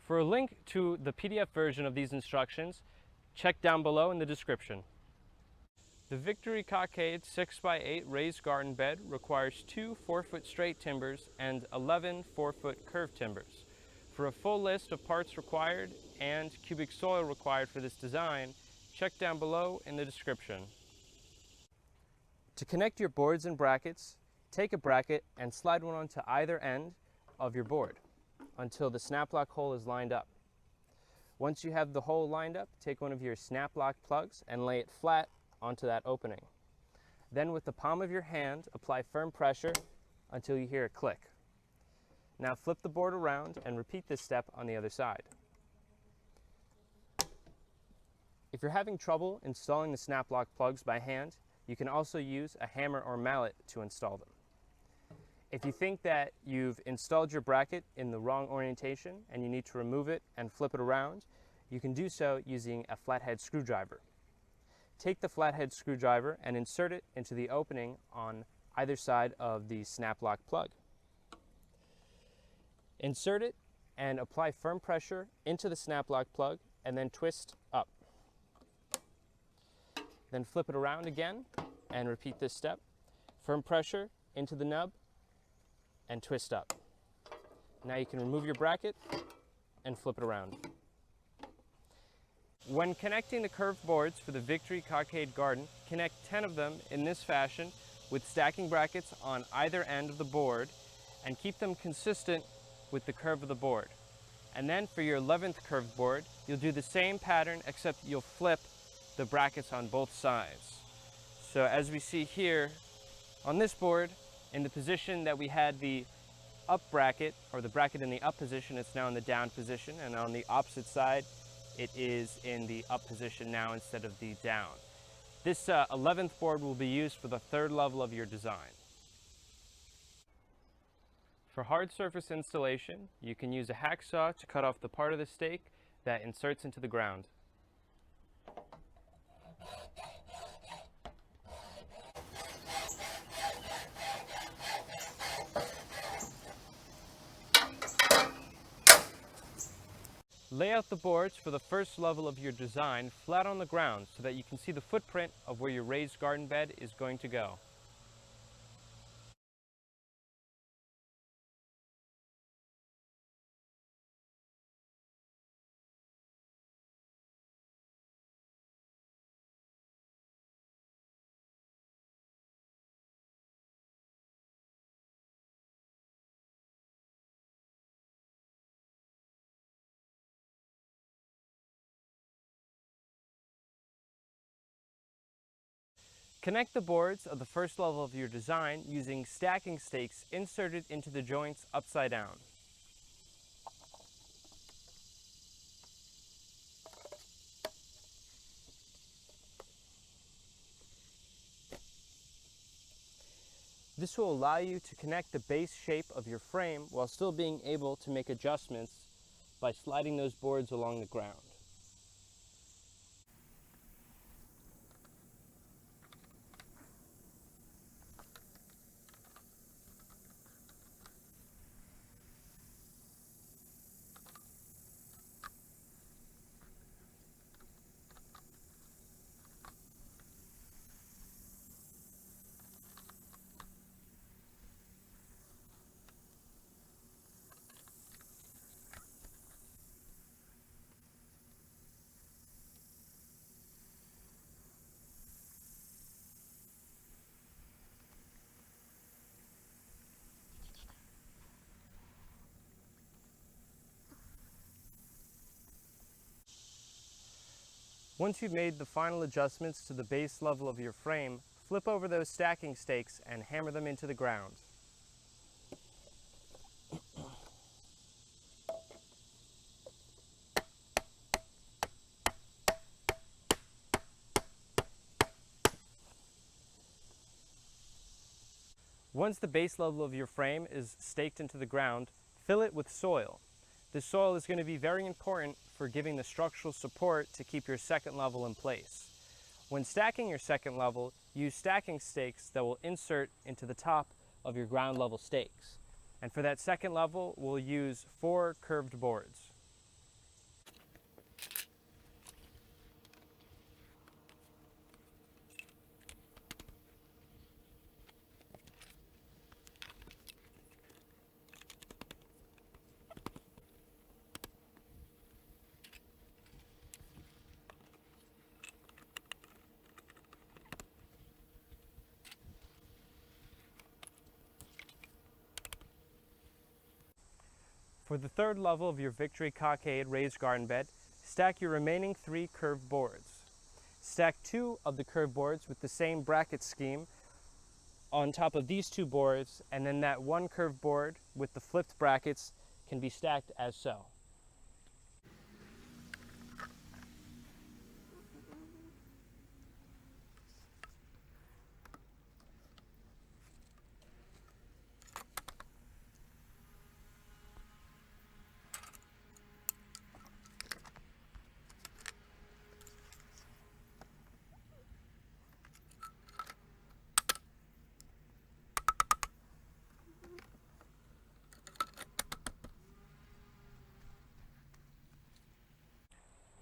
For a link to the PDF version of these instructions, check down below in the description. The Victory Cockade 6x8 raised garden bed requires 2 4-foot straight timbers and 11 4-foot curved timbers. For a full list of parts required and cubic soil required for this design, check down below in the description. To connect your boards and brackets, take a bracket and slide one onto either end of your board until the snap lock hole is lined up. Once you have the hole lined up, take one of your snap lock plugs and lay it flat onto that opening. Then with the palm of your hand, apply firm pressure until you hear a click. Now flip the board around and repeat this step on the other side. If you're having trouble installing the snap lock plugs by hand, you can also use a hammer or mallet to install them. If you think that you've installed your bracket in the wrong orientation and you need to remove it and flip it around, you can do so using a flathead screwdriver. Take the flathead screwdriver and insert it into the opening on either side of the snap lock plug. Insert it and apply firm pressure into the snap lock plug and then twist up. Then flip it around again and repeat this step. Firm pressure into the nub and twist up. Now you can remove your bracket and flip it around. When connecting the curved boards for the Victory Cockade Garden, connect 10 of them in this fashion with stacking brackets on either end of the board and keep them consistent with the curve of the board. And then for your 11th curved board, you'll do the same pattern except you'll flip the brackets on both sides. So as we see here on this board, in the position that we had the up bracket, or the bracket in the up position, it's now in the down position, and on the opposite side, it is in the up position now instead of the down. This 11th board will be used for the 3rd level of your design. For hard surface installation, you can use a hacksaw to cut off the part of the stake that inserts into the ground. Lay out the boards for the 1st level of your design flat on the ground so that you can see the footprint of where your raised garden bed is going to go. Connect the boards of the 1st level of your design using stacking stakes inserted into the joints upside down. This will allow you to connect the base shape of your frame while still being able to make adjustments by sliding those boards along the ground. Once you've made the final adjustments to the base level of your frame, flip over those stacking stakes and hammer them into the ground. Once the base level of your frame is staked into the ground, fill it with soil. This soil is going to be very important for giving the structural support to keep your 2nd level in place. When stacking your 2nd level, use stacking stakes that will insert into the top of your ground level stakes. And for that 2nd level, we'll use 4 curved boards. For the third level of your Victory Cockade raised garden bed, stack your remaining 3 curved boards. Stack 2 of the curved boards with the same bracket scheme on top of these 2 boards, and then that 1 curved board with the flipped brackets can be stacked as so.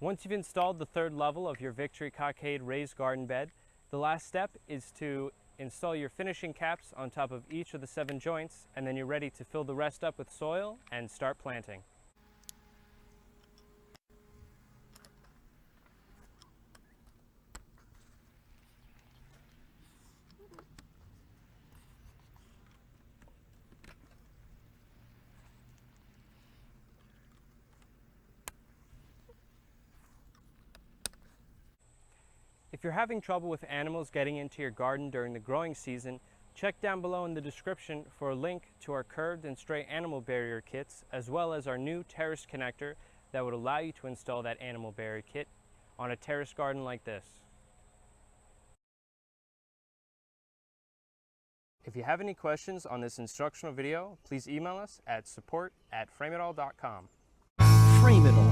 Once you've installed the third level of your Victory Cockade raised garden bed, the last step is to install your finishing caps on top of each of the 7 joints, and then you're ready to fill the rest up with soil and start planting. If you're having trouble with animals getting into your garden during the growing season, check down below in the description for a link to our curved and stray animal barrier kits, as well as our new terrace connector that would allow you to install that animal barrier kit on a terrace garden like this. If you have any questions on this instructional video, please email us at support@frameitall.com. Frame it all.